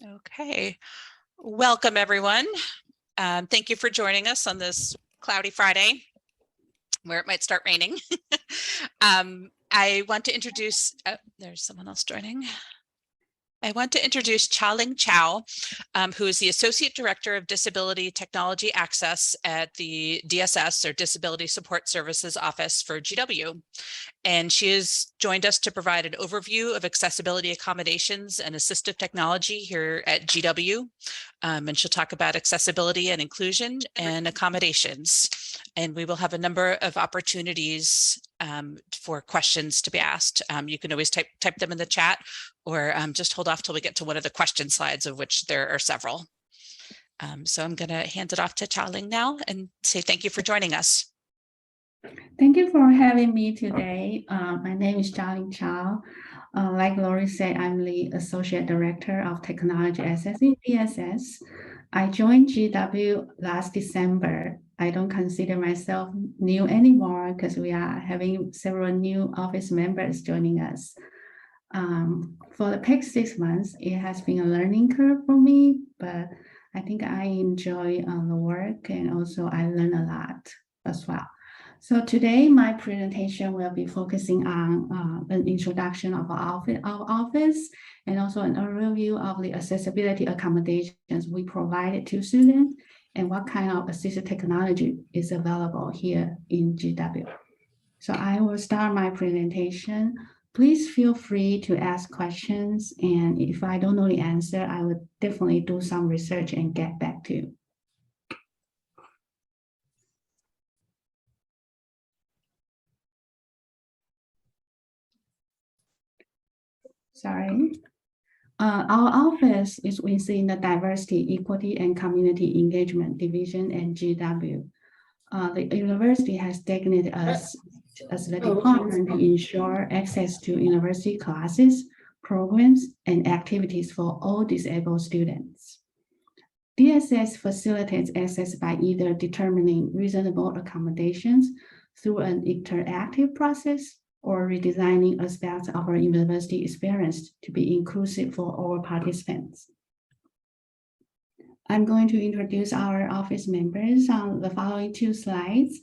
Okay, welcome everyone. Thank you for joining us on this cloudy Friday where it might start raining. I want to introduce, there's someone else joining. I want to introduce Cha-Ling Chow, who is the Associate Director of Disability Technology Access at the DSS, or Disability Support Services Office for GW. And she has joined us to provide an overview of accessibility accommodations and assistive technology here at GW. And she'll talk about accessibility and inclusion and accommodations. And we will have a number of opportunities for questions to be asked. You can always type them in the chat, or just hold off till we get to one of the question slides, of which there are several. So I'm going to hand it off to Cha-Ling now and say thank you for joining us. Thank you for having me today. My name is Cha-Ling Chow. Like Lori said, I'm the Associate Director of Technology Access in DSS. I joined GW last December. I don't consider myself new anymore because we are having several new office members joining us. For the past 6 months, it has been a learning curve for me, but I think I enjoy the work, and also I learn a lot as well. So today, my presentation will be focusing on an introduction of our office and also an overview of the accessibility accommodations we provided to students and what kind of assistive technology is available here in GW. So I will start my presentation. Please feel free to ask questions, and if I don't know the answer, I will definitely do some research and get back to you. Sorry. Our office is within the Diversity, Equity, and Community Engagement Division at GW. The university has designated us as the department to ensure access to university classes, programs, and activities for all disabled students. DSS facilitates access by either determining reasonable accommodations through an interactive process or redesigning aspects of our university experience to be inclusive for all participants. I'm going to introduce our office members on the following 2 slides.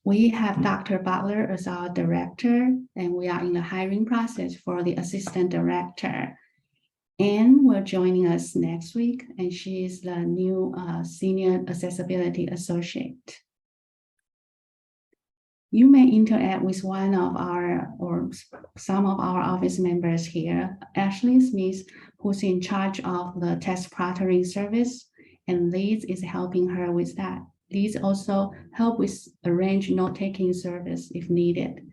We have Dr. Butler as our director, and we are in the hiring process for the assistant director. Anne will joining us next week, and she is the new senior accessibility associate. You may interact with one of our or some of our office members here. Ashley Smith, who's in charge of the test proctoring service, and Liz is helping her with that. Liz also help with arrange note-taking service if needed.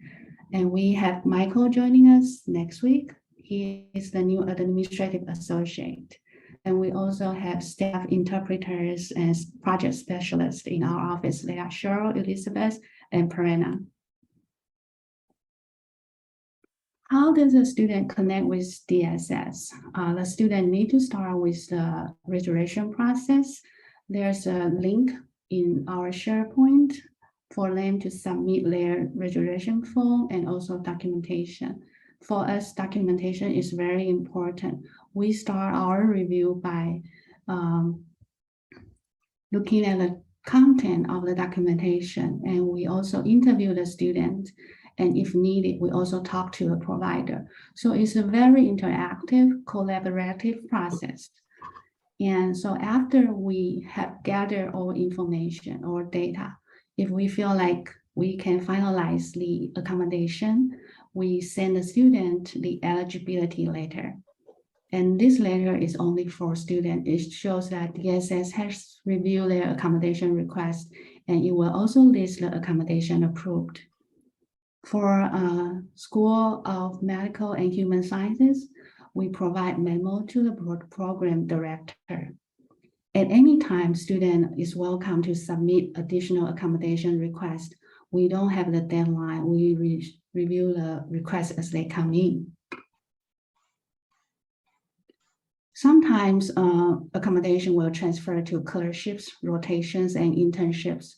And we have Michael joining us next week. He is the new administrative associate. And we also have staff interpreters and project specialists in our office. They are Cheryl, Elizabeth, and Perena. How does a student connect with DSS? The student need to start with the registration process. There's a link in our SharePoint for them to submit their registration form and also documentation. For us, documentation is very important. We start our review by looking at the content of the documentation, and we also interview the student, and if needed, we also talk to the provider. So it's a very interactive, collaborative process. And so after we have gathered all information or data, if we feel like we can finalize the accommodation, we send the student the eligibility letter. And this letter is only for students. It shows that DSS has reviewed their accommodation request, and it will also list the accommodation approved. For School of Medical and Human Sciences, we provide memo to the program director. At any time, student is welcome to submit additional accommodation request. We don't have the deadline. We review the requests as they come in. Sometimes accommodation will transfer to clerkships, rotations, and internships.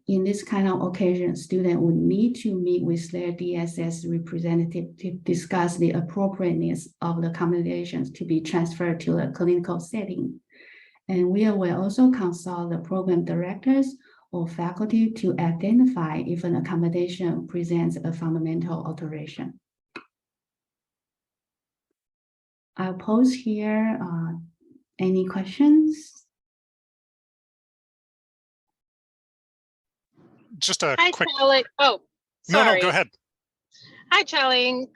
in this kind of occasion, student would need to meet with their DSS representative to discuss the appropriateness of the accommodations to be transferred to a clinical setting. And we will also consult the program directors or faculty to identify if an accommodation presents a fundamental alteration. I'll pause here. Any questions? Just a Hi, quick. Charlie. Oh, sorry. No, go ahead. Hi, Charlie.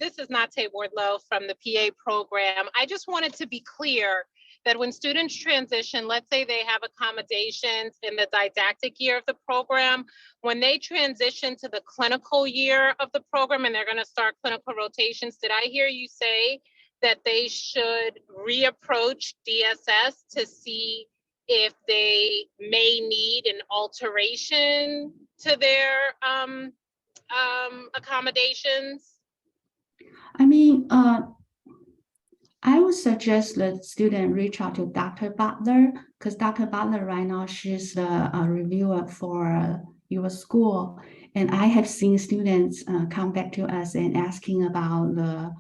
This is Nate Wardlow from the PA program. I just wanted to be clear that when students transition, let's say they have accommodations in the didactic year of the program, when they transition to the clinical year of the program and they're going to start clinical rotations, did I hear you say that they should reapproach DSS to see if they may need an alteration to their accommodations? I mean, I would suggest the student reach out to Dr. Butler, because Dr. Butler right now, she's the reviewer for your school. And I have seen students come back to us and asking about the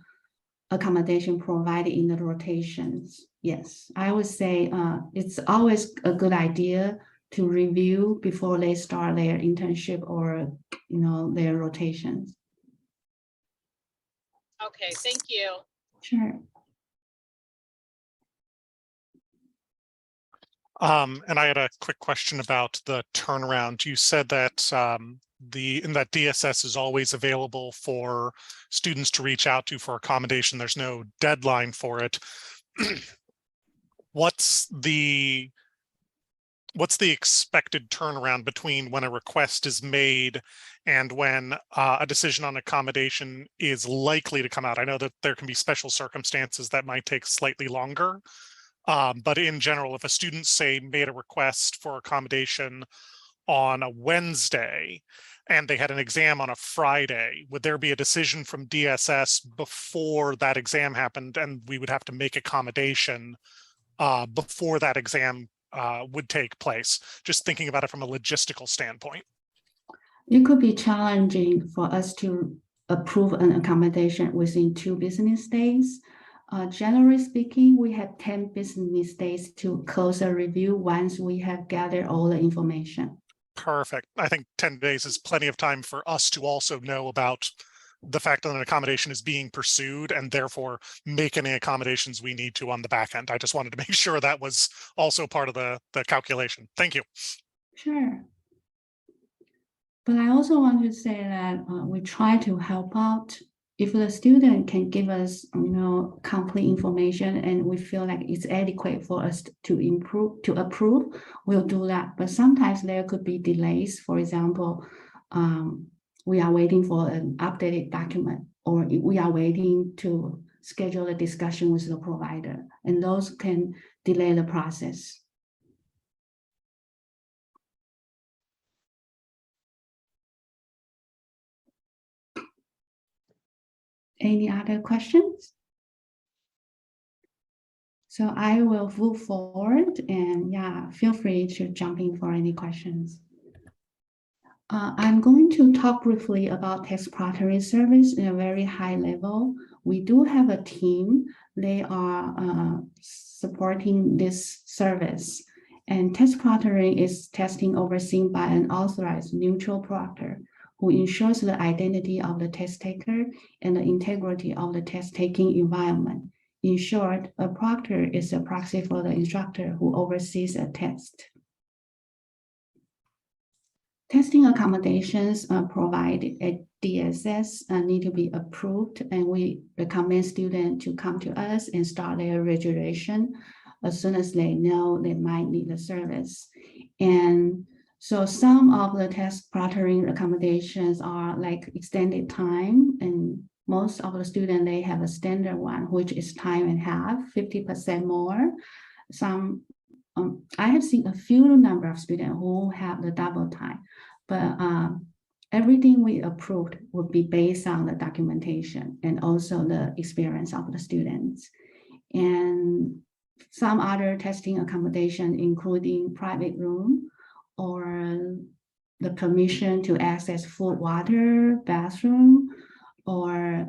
accommodation provided in the rotations. Yes, I would say it's always a good idea to review before they start their internship or their rotations. Okay, thank you. Sure. And I had a quick question about the turnaround. You said that that DSS is always available for students to reach out to for accommodation. There's no deadline for it. What's the expected turnaround between when a request is made and when a decision on accommodation is likely to come out? I know that there can be special circumstances that might take slightly longer. But in general, if a student, say, made a request for accommodation on a Wednesday and they had an exam on a Friday, would there be a decision from DSS before that exam happened and we would have to make accommodation before that exam would take place? Just thinking about it from a logistical standpoint. It could be challenging for us to approve an accommodation within 2 business days. Generally speaking, we have 10 business days to close a review once we have gathered all the information. Perfect. I think 10 days is plenty of time for us to also know about the fact that an accommodation is being pursued and therefore make any accommodations we need to on the back end. I just wanted to make sure that was also part of the calculation. Thank you. Sure. But I also want to say that we try to help out. If the student can give us, complete information and we feel like it's adequate for us to approve, we'll do that. But sometimes there could be delays. For example, we are waiting for an updated document, or we are waiting to schedule a discussion with the provider, and those can delay the process. Any other questions? So I will move forward, and feel free to jump in for any questions. I'm going to talk briefly about text proctoring service in a very high level. We do have a team. They are supporting this service. And text proctoring is testing overseen by an authorized neutral proctor who ensures the identity of the test taker and the integrity of the test-taking environment. In short, a proctor is a proxy for the instructor who oversees a test. Testing accommodations provided at DSS need to be approved, and we recommend students to come to us and start their registration as soon as they know they might need the service. And so some of the test proctoring accommodations are like extended time, and most of the students, they have a standard one, which is time and a half, 50% more. Some, I have seen a few number of students who have the double time, but everything we approved would be based on the documentation and also the experience of the students. And some other testing accommodation, including private room or the permission to access food, water, bathroom, or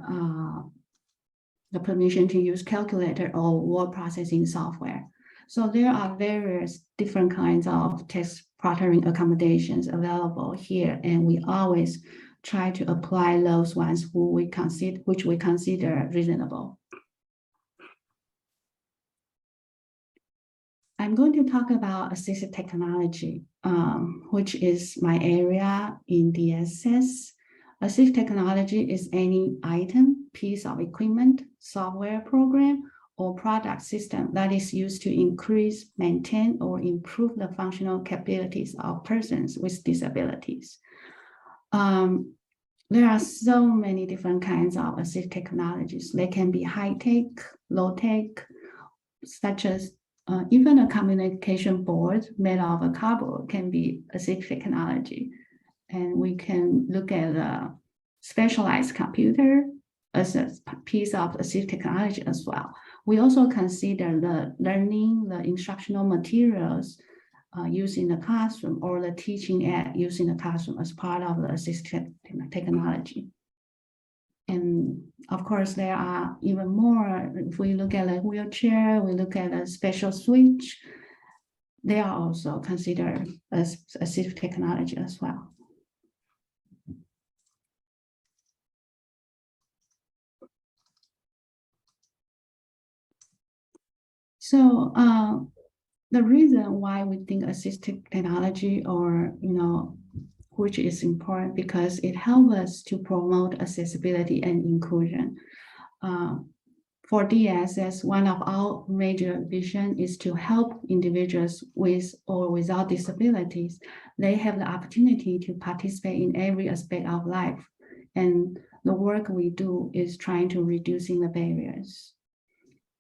the permission to use calculator or word processing software. So there are various different kinds of text proctoring accommodations available here, and we always try to apply those ones which we consider reasonable. I'm going to talk about assistive technology, which is my area in DSS. Assistive technology is any item, piece of equipment, software program, or product system that is used to increase, maintain, or improve the functional capabilities of persons with disabilities. There are so many different kinds of assistive technologies. They can be high-tech, low-tech, such as even a communication board made of a cardboard can be assistive technology. And we can look at a specialized computer as a piece of assistive technology as well. We also consider the learning, the instructional materials used in the classroom, or the teaching aid used in the classroom as part of the assistive technology. And of course, there are even more. If we look at a wheelchair, we look at a special switch, they are also considered as assistive technology as well. So the reason why we think assistive technology, or which is important, because it helps us to promote accessibility and inclusion. For DSS, one of our major vision is to help individuals with or without disabilities. They have the opportunity to participate in every aspect of life. And the work we do is trying to reducing the barriers.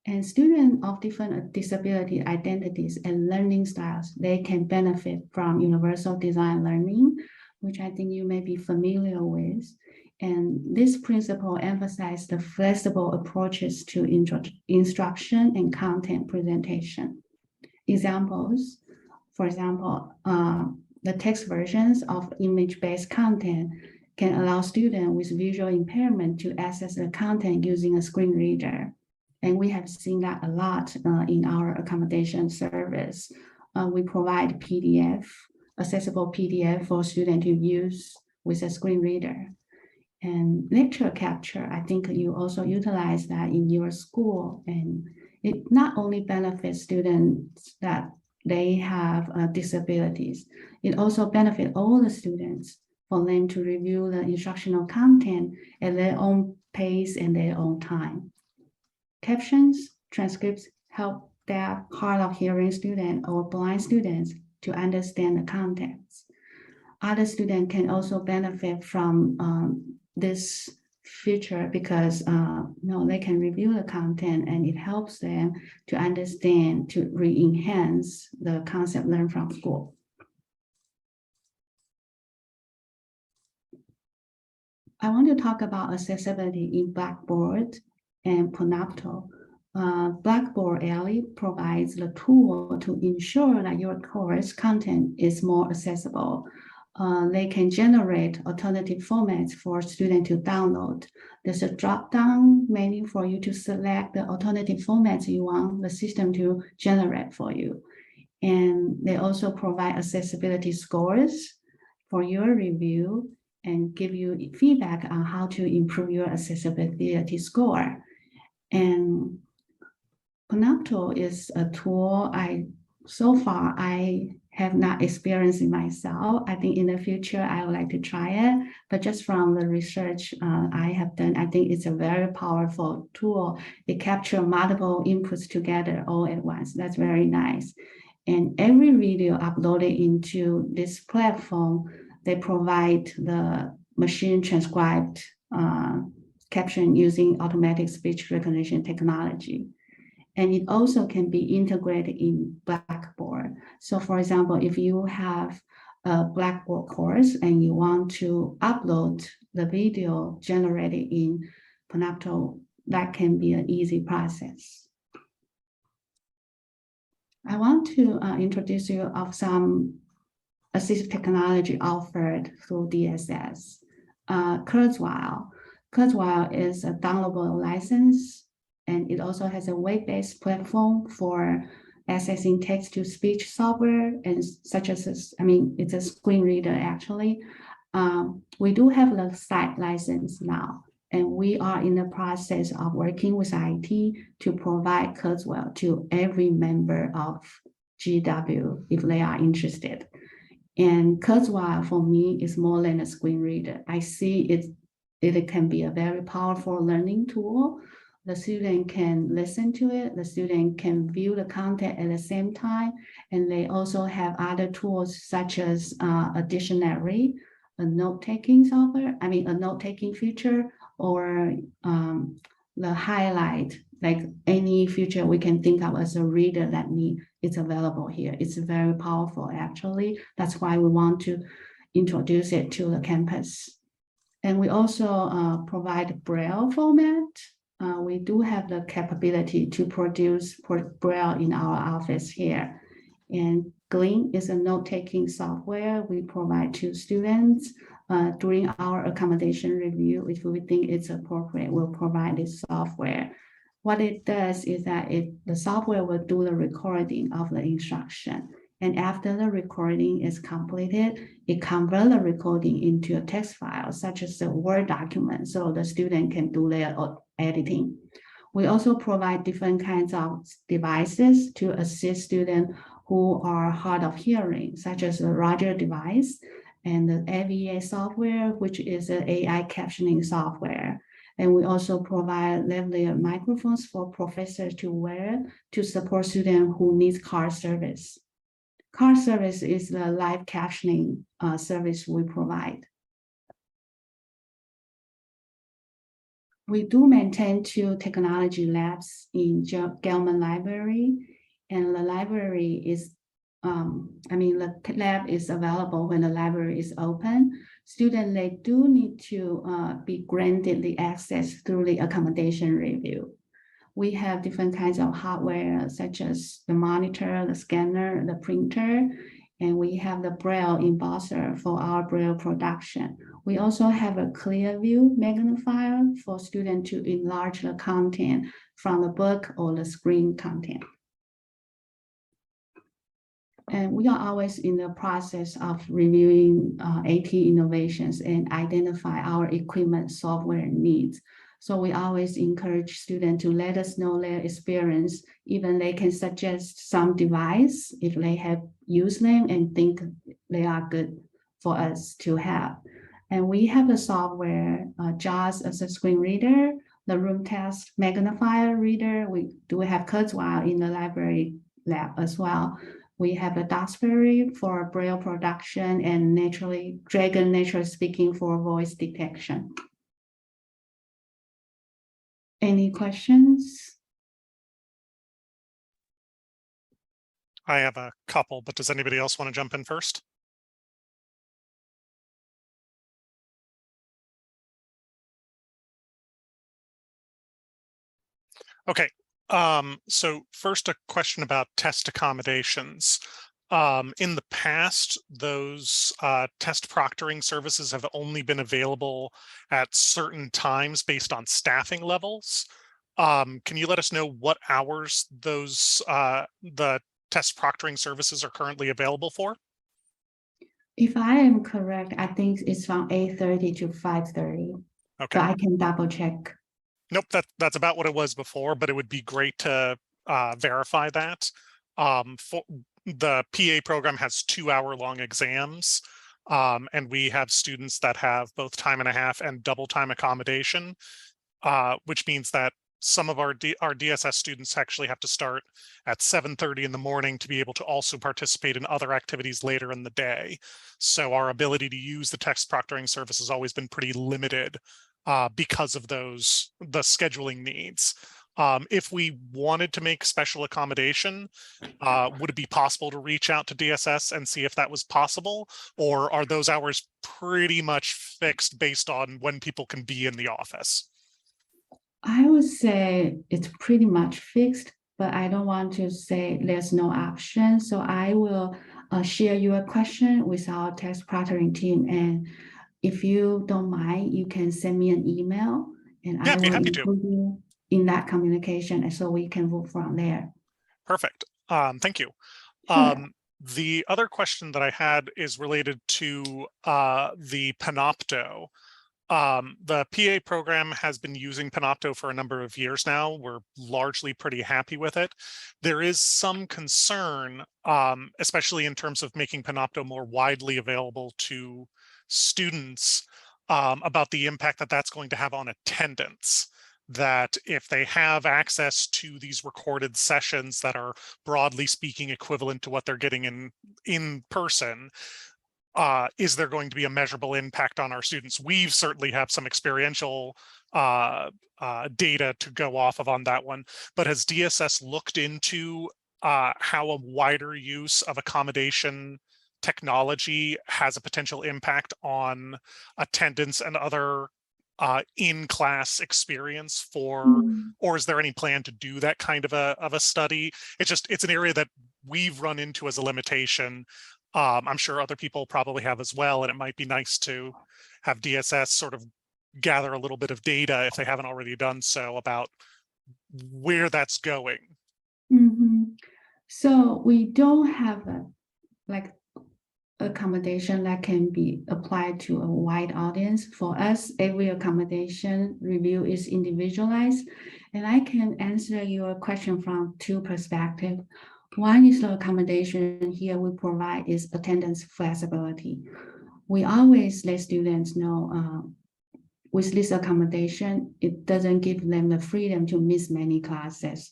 And students of different disability identities and learning styles, they can benefit from universal design learning, which I think you may be familiar with. And this principle emphasizes the flexible approaches to instruction and content presentation. Examples, for example, the text versions of image-based content can allow students with visual impairment to access the content using a screen reader. And we have seen that a lot in our accommodation service. We provide PDF, accessible PDF for students to use with a screen reader. And lecture capture, I think you also utilize that in your school. And it not only benefits students that they have disabilities, it also benefits all the students for them to review the instructional content at their own pace and their own time. Captions, transcripts help deaf, hard of hearing students or blind students to understand the contents. Other students can also benefit from this feature because they can review the content, and it helps them to understand, to re-enhance the concept learned from school. I want to talk about accessibility in Blackboard and Panopto. Blackboard Ally provides the tool to ensure that your course content is more accessible. They can generate alternative formats for students to download. There's a drop-down menu for you to select the alternative formats you want the system to generate for you. And they also provide accessibility scores for your review and give you feedback on how to improve your accessibility score. And Panopto is a tool so far I have not experienced it myself. I think in the future I would like to try it, but just from the research I have done, I think it's a very powerful tool. It captures multiple inputs together all at once. That's very nice. And every video uploaded into this platform, they provide the machine transcribed caption using automatic speech recognition technology. And it also can be integrated in Blackboard. So for example, if you have a Blackboard course and you want to upload the video generated in Panopto, that can be an easy process. I want to introduce you of some assistive technology offered through DSS. Kurzweil. Kurzweil is a downloadable license, and it also has a web-based platform for accessing text-to-speech software, and such as, it's a screen reader actually. We do have the site license now, and we are in the process of working with IT to provide Kurzweil to every member of GW if they are interested. And Kurzweil for me is more than a screen reader. I see it can be a very powerful learning tool. The student can listen to it, the student can view the content at the same time, and they also have other tools such as a dictionary, a note-taking software, a note-taking feature, or the highlight, like any feature we can think of as a reader that it's available here. It's very powerful, actually. That's why we want to introduce it to the campus. And we also provide Braille format. We do have the capability to produce Braille in our office here. And Glean is a note-taking software we provide to students during our accommodation review. If we think it's appropriate, we'll provide this software. What it does is that the software will do the recording of the instruction. And after the recording is completed, it converts the recording into a text file, such as a Word document, so the student can do their editing. We also provide different kinds of devices to assist students who are hard of hearing, such as the Roger device and the AVA software, which is an AI captioning software. And we also provide lavalier microphones for professors to wear to support students who need car service. Car service is the live captioning service we provide. We do maintain 2 technology labs in Gelman Library, and the library is, the lab is available when the library is open. Students, they do need to be granted the access through the accommodation review. We have different kinds of hardware, such as the monitor, the scanner, the printer, and we have the Braille embosser for our Braille production. We also have a Clearview magnifier for students to enlarge the content from the book or the screen content. And we are always in the process of reviewing AT innovations and identify our equipment software needs. So we always encourage students to let us know their experience. Even they can suggest some device if they have used them and think they are good for us to have. And we have the software, JAWS as a screen reader, the room test magnifier reader. We do have Kurzweil in the library lab as well. We have a Duxbury for Braille production and Dragon Natural Speaking for voice detection. Any questions? I have a couple, but does anybody else want to jump in first? Okay, so first a question about test accommodations. In the past, those test proctoring services have only been available at certain times based on staffing levels. Can you let us know what hours those the test proctoring services are currently available for? If I am correct, I think it's from 8:30 to 5:30. Okay. So I can double check. Nope, that's about what it was before, but it would be great to verify that. For the PA program has 2-hour-long exams, and we have students that have both time and a half and double time accommodation, which means that some of our DSS students actually have to start at 7:30 in the morning to be able to also participate in other activities later in the day. So our ability to use the text proctoring service has always been pretty limited because of the scheduling needs. If we wanted to make special accommodation, would it be possible to reach out to DSS and see if that was possible? Or are those hours pretty much fixed based on when people can be in the office? I would say it's pretty much fixed, but I don't want to say there's no option. So I will share your question with our text proctoring team. And if you don't mind, you can send me an email and Yeah, I I'd be will happy to. include you in that communication, and so we can move from there. Perfect. Thank you. Sure. The other question that I had is related to the Panopto. The PA program has been using Panopto for a number of years now. We're largely pretty happy with it. There is some concern, especially in terms of making Panopto more widely available to students, about the impact that that's going to have on attendance. That if they have access to these recorded sessions that are broadly speaking equivalent to what they're getting in person, is there going to be a measurable impact on our students? We've certainly have some experiential data to go off of on that one, but has DSS looked into how a wider use of accommodation technology has a potential impact on attendance and other in-class experience or is there any plan to do that kind of a study? It's an area that we've run into as a limitation. I'm sure other people probably have as well, and it might be nice to have DSS sort of gather a little bit of data if they haven't already done so about where that's going. So we don't have like accommodation that can be applied to a wide audience. For us, every accommodation review is individualized, and I can answer your question from two perspectives. One is the accommodation here we provide is attendance flexibility. We always let students know with this accommodation, it doesn't give them the freedom to miss many classes.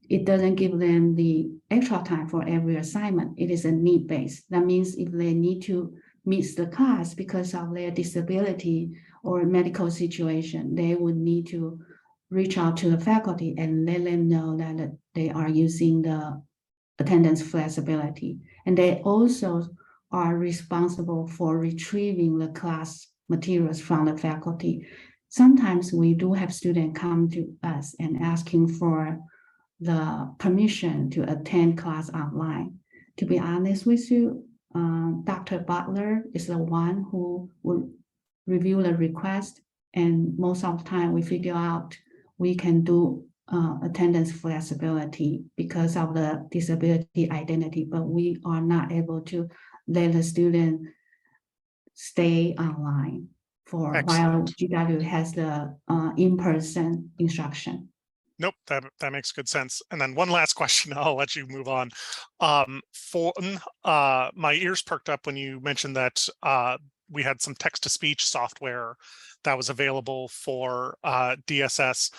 It doesn't give them the extra time for every assignment. It is a need-based. That means if they need to miss the class because of their disability or medical situation, they would need to reach out to the faculty and let them know that they are using the attendance flexibility. And they also are responsible for retrieving the class materials from the faculty. Sometimes we do have students come to us and asking for the permission to attend class online. To be honest with you, Dr. Butler is the one who will review the request, and most of the time we figure out we can do attendance flexibility because of the disability identity, but we are not able to let the student stay online for while GW has the in-person instruction. Nope, that makes good sense. And then one last question, I'll let you move on. My ears perked up when you mentioned that we had some text-to-speech software that was available for DSS.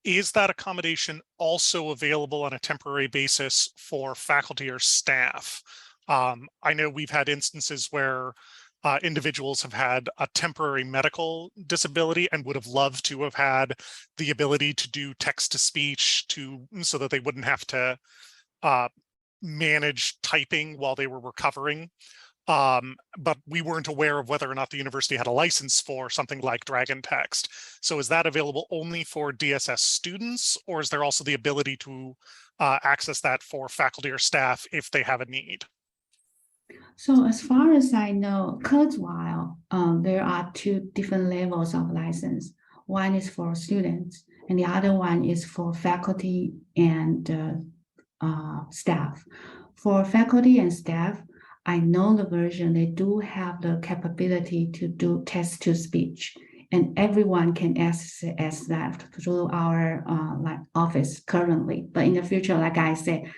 Is that accommodation also available on a temporary basis for faculty or staff? I know we've had instances where individuals have had a temporary medical disability and would have loved to have had the ability to do text-to-speech so that they wouldn't have to manage typing while they were recovering. But we weren't aware of whether or not the university had a license for something like Dragon Text. So is that available only for DSS students, or is there also the ability to access that for faculty or staff if they have a need? So as far as I know, Kurzweil, there are two different levels of license. One is for students, and the other one is for faculty and staff. For faculty and staff, I know the version, they do have the capability to do text-to-speech, and everyone can access that through our office currently. But in the future, like I said,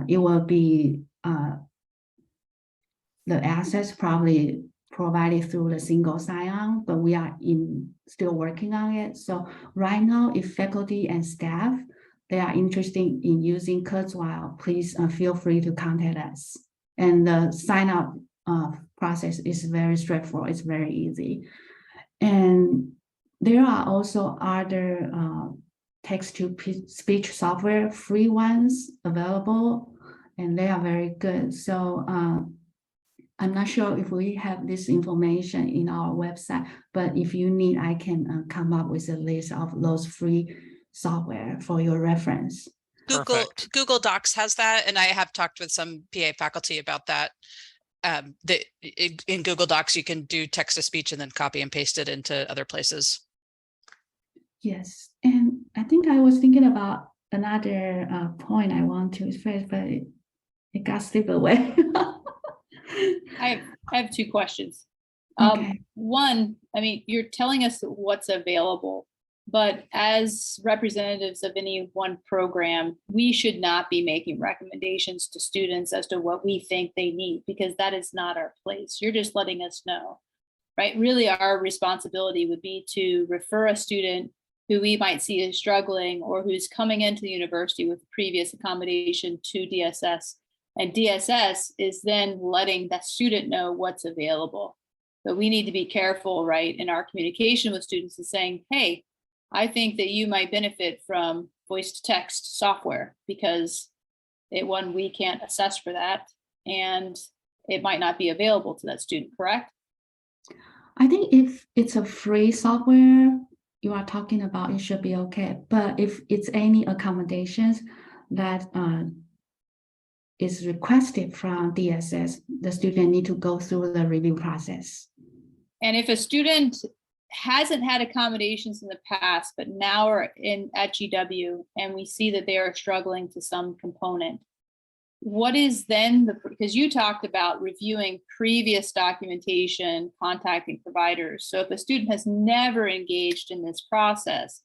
it will be the access probably provided through the single sign-on, but we are still working on it. So right now, if faculty and staff, they are interested in using Kurzweil, please feel free to contact us. And the sign-up process is very straightforward. It's very easy. And there are also other text-to-speech software, free ones available, and they are very good. So I'm not sure if we have this information in our website, but if you need, I can come up with a list of those free software for your reference. Perfect. Google Docs has that, and I have talked with some PA faculty about that. In Google Docs, you can do text to speech and then copy and paste it into other places. Yes, and I think I was thinking about another point I want to express, but it got slipped away. I have two questions. Okay. One, I mean, you're telling us what's available, but as representatives of any one program, we should not be making recommendations to students as to what we think they need, because that is not our place. You're just letting us know, right? Really, our responsibility would be to refer a student who we might see is struggling or who's coming into the university with previous accommodation to DSS. And DSS is then letting that student know what's available. But we need to be careful, right, in our communication with students and saying, hey, I think that you might benefit from voice to text software because we can't assess for that and it might not be available to that student, correct? I think if it's a free software you are talking about, it should be okay. But if it's any accommodations that is requested from DSS, the student need to go through the review process. And if a student hasn't had accommodations in the past, but now are at GW and we see that they are struggling to some component, what is then because you talked about reviewing previous documentation, contacting providers. So if a student has never engaged in this process,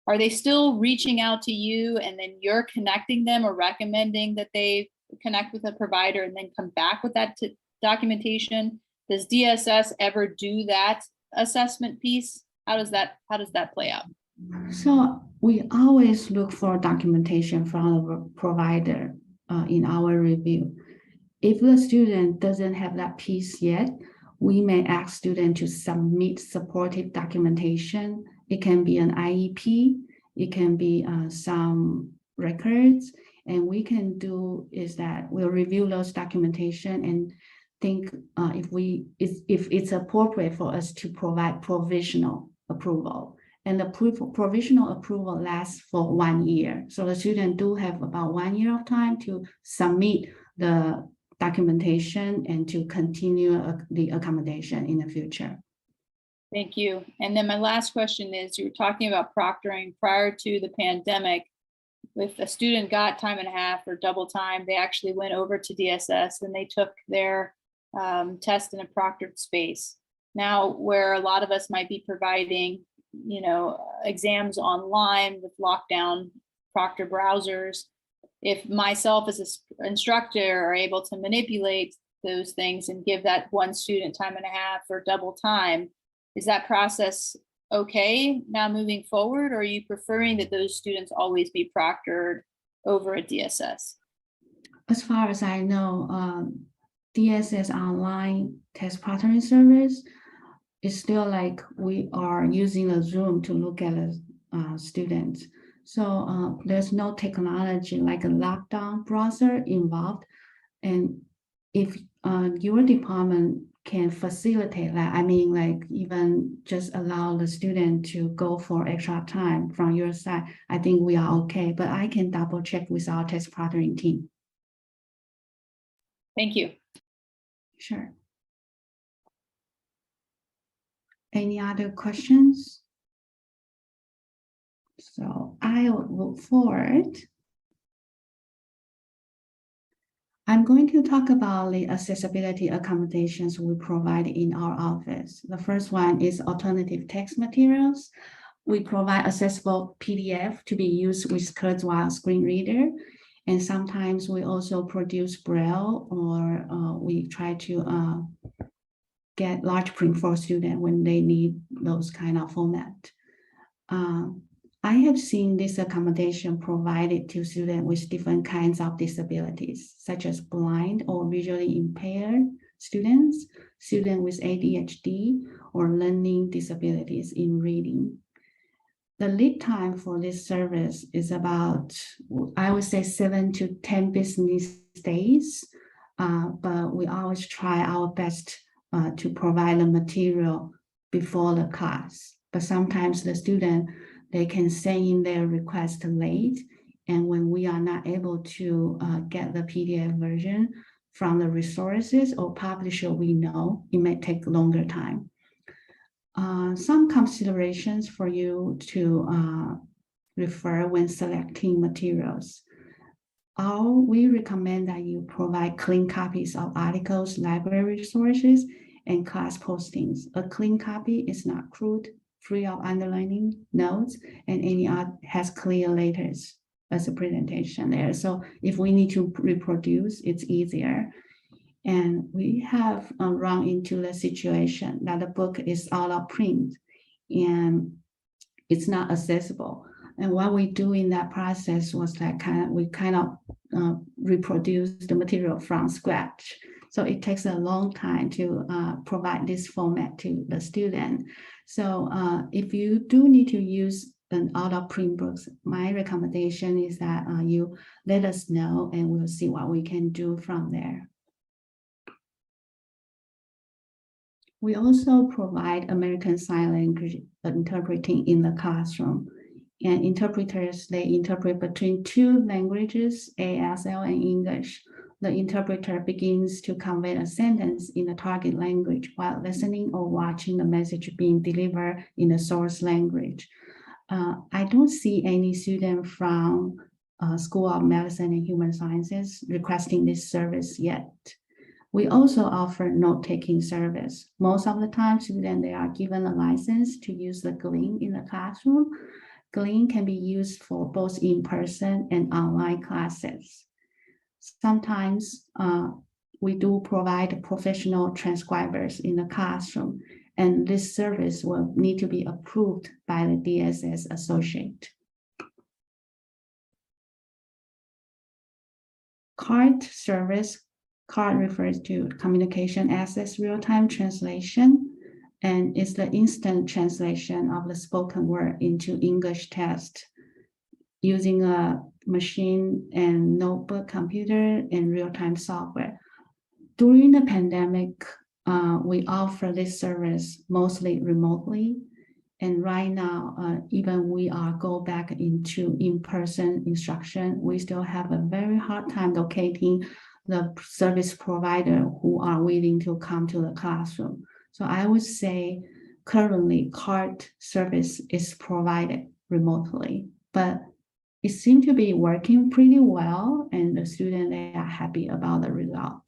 are they still reaching out to you and then you're connecting them or recommending that they connect with a provider and then come back with that documentation? Does DSS ever do that assessment piece? How does that play out? So we always look for documentation from the provider in our review. If the student doesn't have that piece yet, we may ask student to submit supportive documentation. It can be an IEP, it can be some records, and we can do is that we'll review those documentation and think if it's appropriate for us to provide provisional approval. And the provisional approval lasts for 1 year. So the student do have about 1 year of time to submit the documentation and to continue the accommodation in the future. Thank you. And then my last question is, you were talking about proctoring prior to the pandemic. If a student got time and a half or double time, they actually went over to DSS and they took their test in a proctored space. Now, where a lot of us might be providing exams online with lockdown proctor browsers, if myself as an instructor are able to manipulate those things and give that one student time and a half or double time, is that process okay now moving forward, or are you preferring that those students always be proctored over a DSS? As far as I know, DSS online test proctoring service is still like we are using a Zoom to look at the students. So there's no technology like a lockdown browser involved. And if your department can facilitate that, I mean, like even just allow the student to go for extra time from your side, I think we are okay. But I can double check with our test proctoring team. Thank you. Sure. Any other questions? So I will move forward. I'm going to talk about the accessibility accommodations we provide in our office. The first one is alternative text materials. We provide accessible PDF to be used with Kurzweil screen reader. And sometimes we also produce Braille, or we try to get large print for students when they need those kind of format. I have seen this accommodation provided to students with different kinds of disabilities, such as blind or visually impaired students, students with ADHD, or learning disabilities in reading. The lead time for this service is about, I would say, 7 to 10 business days, but we always try our best to provide the material before the class. But sometimes the student, they can send in their request late, And when we are not able to get the PDF version from the resources or publisher we know, it may take longer time. Some considerations for you to refer when selecting materials. We recommend that you provide clean copies of articles, library resources, and class postings. A clean copy is not crude, free of underlining, notes, and any has clear letters as a presentation there. So if we need to reproduce, it's easier. And we have run into the situation that the book is out of print and it's not accessible. And what we do in that process was that we reproduce the material from scratch. So it takes a long time to provide this format to the student. So if you do need to use an out of print books, my recommendation is that you let us know and we'll see what we can do from there. We also provide American Sign Language interpreting in the classroom. And interpreters, they interpret between two languages, ASL and English. The interpreter begins to convey a sentence in the target language while listening or watching the message being delivered in the source language. I don't see any student from School of Medicine and Human Sciences requesting this service yet. We also offer note-taking service. Most of the time, students, they are given a license to use the Glean in the classroom. Glean can be used for both in-person and online classes. Sometimes we do provide professional transcribers in the classroom, and this service will need to be approved by the DSS associate. CART service. CART refers to Communication Access Real-Time Translation, and it's the instant translation of the spoken word into English text using a machine and notebook computer and real-time software. During the pandemic, we offer this service mostly remotely. And right now, even we are go back into in-person instruction, we still have a very hard time locating the service provider who are willing to come to the classroom. So I would say currently CART service is provided remotely, but it seems to be working pretty well and the students, they are happy about the result.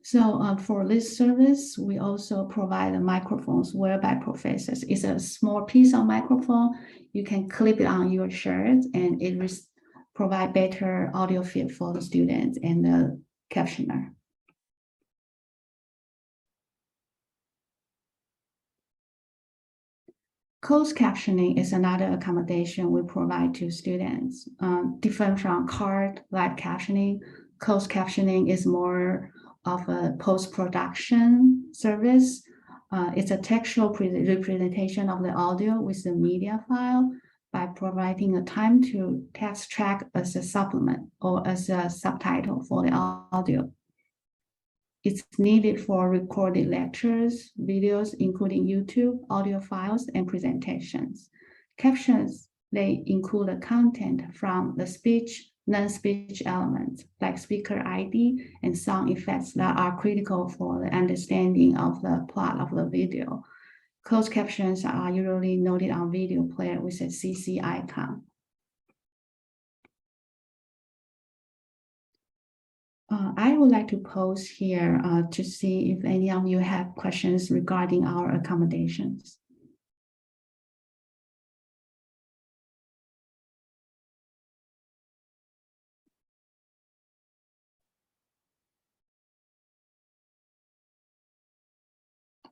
So for this service, we also provide microphones whereby professors. It's a small piece of microphone. You can clip it on your shirt and it provide better audio fit for the students and the captioner. Closed captioning is another accommodation we provide to students. Different from CART live captioning, closed captioning is more of a post-production service. It's a textual representation of the audio with the media file by providing a time to text track as a supplement or as a subtitle for the audio. It's needed for recorded lectures, videos, including YouTube, audio files, and presentations. Captions, they include the content from the speech, non-speech elements like speaker ID and sound effects that are critical for the understanding of the plot of the video. Closed captions are usually noted on video player with a CC icon. I would like to pause here to see if any of you have questions regarding our accommodations.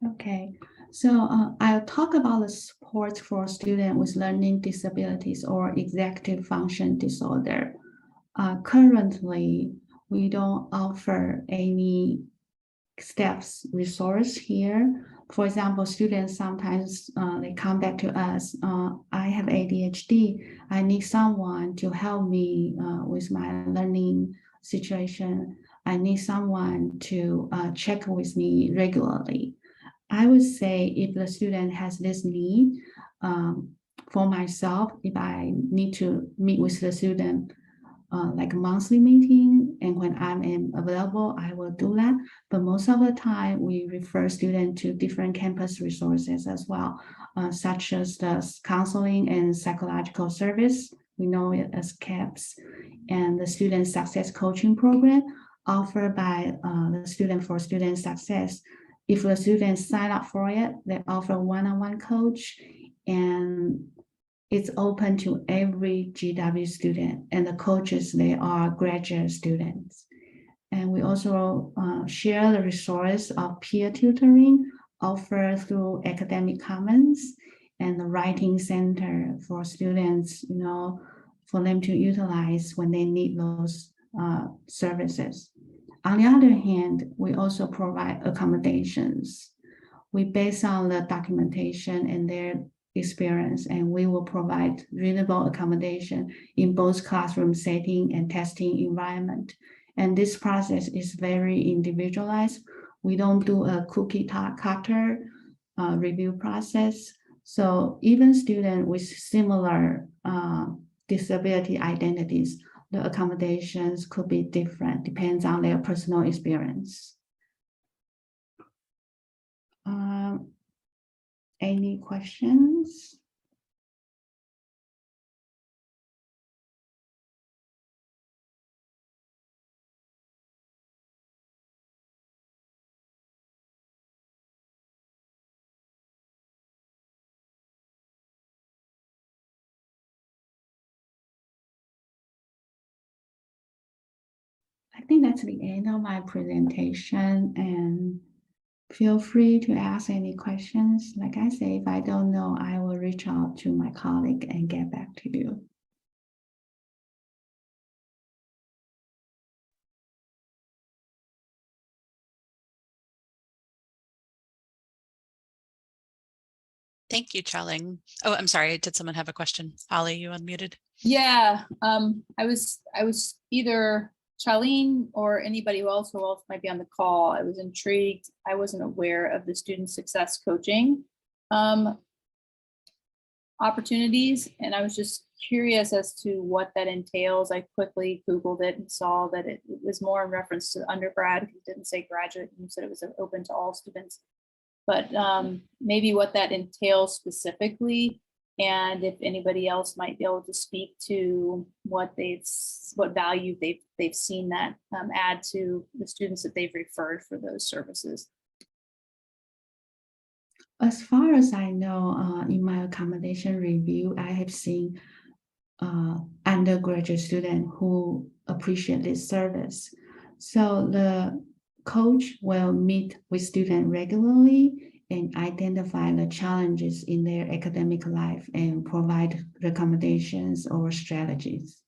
Okay, so I'll talk about the support for students with learning disabilities or executive function disorder. Currently, we don't offer any steps resource here. For example, students sometimes they come back to us, I have ADHD, I need someone to help me with my learning situation. I need someone to check with me regularly. I would say if the student has this need, For myself, if I need to meet with the student, like a monthly meeting, and when I'm available, I will do that. But most of the time, we refer students to different campus resources as well, such as the counseling and psychological service. We know it as CAPS, and the student success coaching program offered by the Student for Student Success. If the students sign up for it, they offer one-on-one coach, and it's open to every GW student, and the coaches, they are graduate students. And we also share the resource of peer tutoring offered through Academic Commons and the Writing Center for students, for them to utilize when they need those services. On the other hand, we also provide accommodations. We base on the documentation and their experience, and we will provide reasonable accommodation in both classroom setting and testing environment. And this process is very individualized. We don't do a cookie cutter review process. So even students with similar disability identities, the accommodations could be different, depends on their personal experience. Any questions? I think that's the end of my presentation, and feel free to ask any questions. Like I say, if I don't know, I will reach out to my colleague and get back to you. Thank you, Chaling. Oh, I'm sorry. Did someone have a question? Holly, you unmuted. Yeah, I was either Charlene or anybody who else might be on the call. I was intrigued. I wasn't aware of the student success coaching opportunities, and I was just curious as to what that entails. I quickly Googled it and saw that it was more in reference to undergrad. It didn't say graduate. You said it was open to all students, but maybe what that entails specifically, and if anybody else might be able to speak to what value they've seen that add to the students that they've referred for those services. As far as I know, in my accommodation review, I have seen undergraduate students who appreciate this service. So the coach will meet with students regularly and identify the challenges in their academic life and provide recommendations or strategies.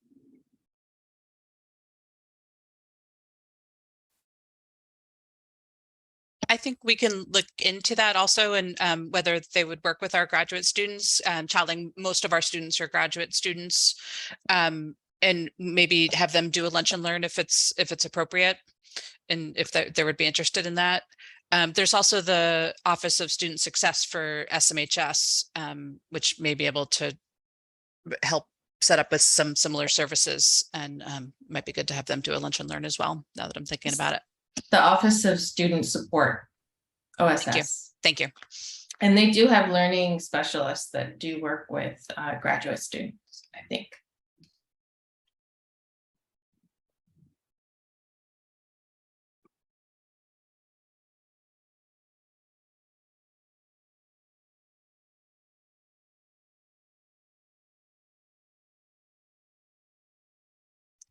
I think we can look into that also, and whether they would work with our graduate students. Chaling, most of our students are graduate students, and maybe have them do a lunch and learn if it's appropriate, and if they would be interested in that. There's also the Office of Student Success for SMHS, which may be able to help set up with some similar services, and might be good to have them do a lunch and learn as well, now that I'm thinking about it. The Office of Student Support, OSS. Thank you. And they do have learning specialists that do work with graduate students, I think.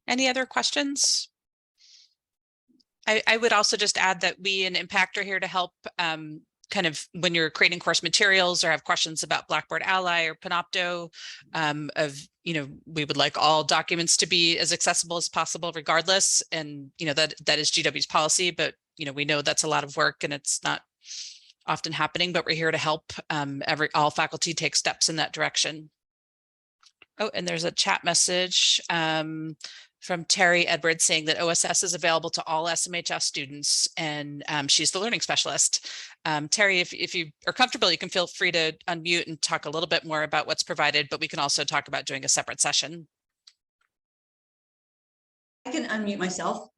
Any other questions? I would also just add that we in Impact are here to help kind of when you're creating course materials or have questions about Blackboard Ally or Panopto, we would like all documents to be as accessible as possible regardless. And, that is GW's policy, but, we know that's a lot of work and it's not often happening, but we're here to help all faculty take steps in that direction. Oh, and there's a chat message. from Terry Edwards saying that OSS is available to all SMHS students, and she's the learning specialist. Terry, if you are comfortable, you can feel free to unmute and talk a little bit more about what's provided, but we can also talk about doing a separate session. I can unmute myself.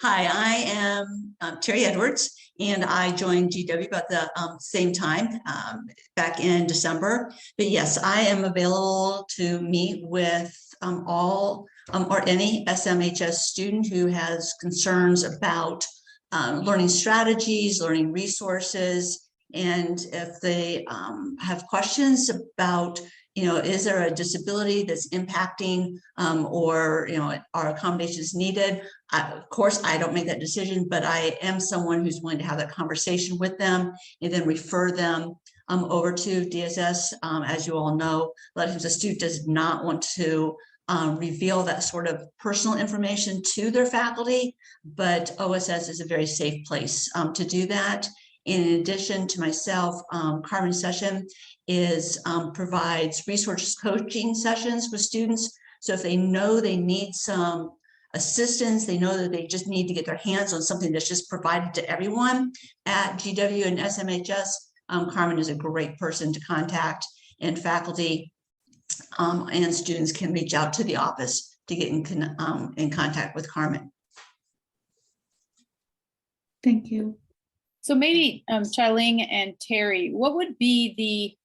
Hi, I am Terry Edwards, and I joined GW about the same time back in December. But yes, I am available to meet with all or any SMHS student who has concerns about learning strategies, learning resources, and if they have questions about, is there a disability that's impacting or, are accommodations needed? Of course, I don't make that decision, but I am someone who's willing to have that conversation with them and then refer them over to DSS. As you all know, a lot of times a student does not want to reveal that sort of personal information to their faculty, but OSS is a very safe place to do that. In addition to myself, Carmen Session provides resource coaching sessions with students. So if they know they need some assistance, they know that they just need to get their hands on something that's just provided to everyone at GW and SMHS, Carmen is a great person to contact, and faculty and students can reach out to the office to get in contact with Carmen. Thank you. So maybe Charlene and Terry, what would be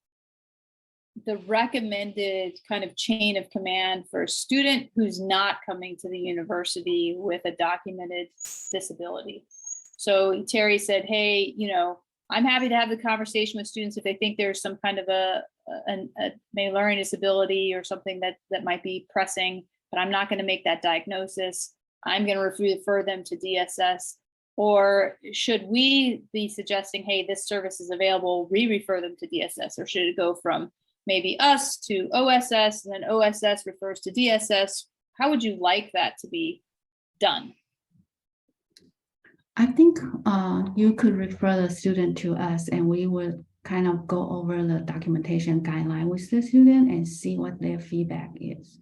the recommended kind of chain of command for a student who's not coming to the university with a documented disability? So Terry said, hey, I'm happy to have the conversation with students if they think there's some kind of a learning disability or something that might be pressing, but I'm not going to make that diagnosis. I'm going to refer them to DSS. Or should we be suggesting, hey, this service is available, refer them to DSS, or should it go from maybe us to OSS and then OSS refers to DSS? How would you like that to be done? I think you could refer the student to us, and we would kind of go over the documentation guideline with the student and see what their feedback is.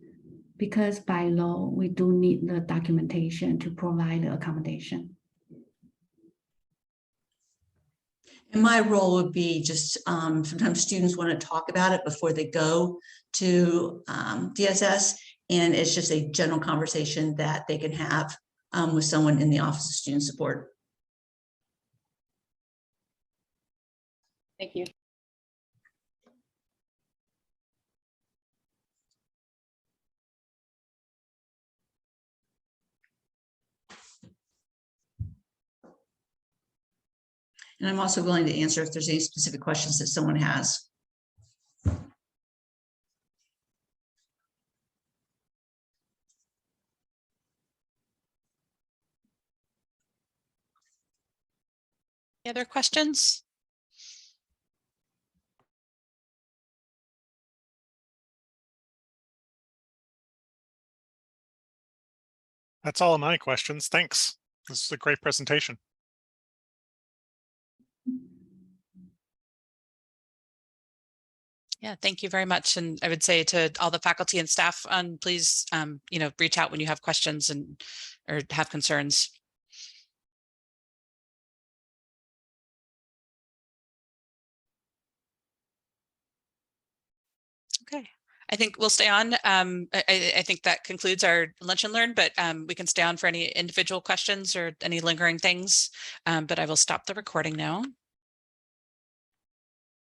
Because by law, we do need the documentation to provide the accommodation. And my role would be just sometimes students want to talk about it before they go to DSS, and it's just a general conversation that they can have with someone in the Office of Student Support. Thank you. And I'm also willing to answer if there's any specific questions that someone has. Any other questions? That's all of my questions. Thanks. This is a great presentation. Yeah, thank you very much. And I would say to all the faculty and staff, please, reach out when you have questions or have concerns. Okay, I think we'll stay on. I think that concludes our lunch and learn, but we can stay on for any individual questions or any lingering things. But I will stop the recording now.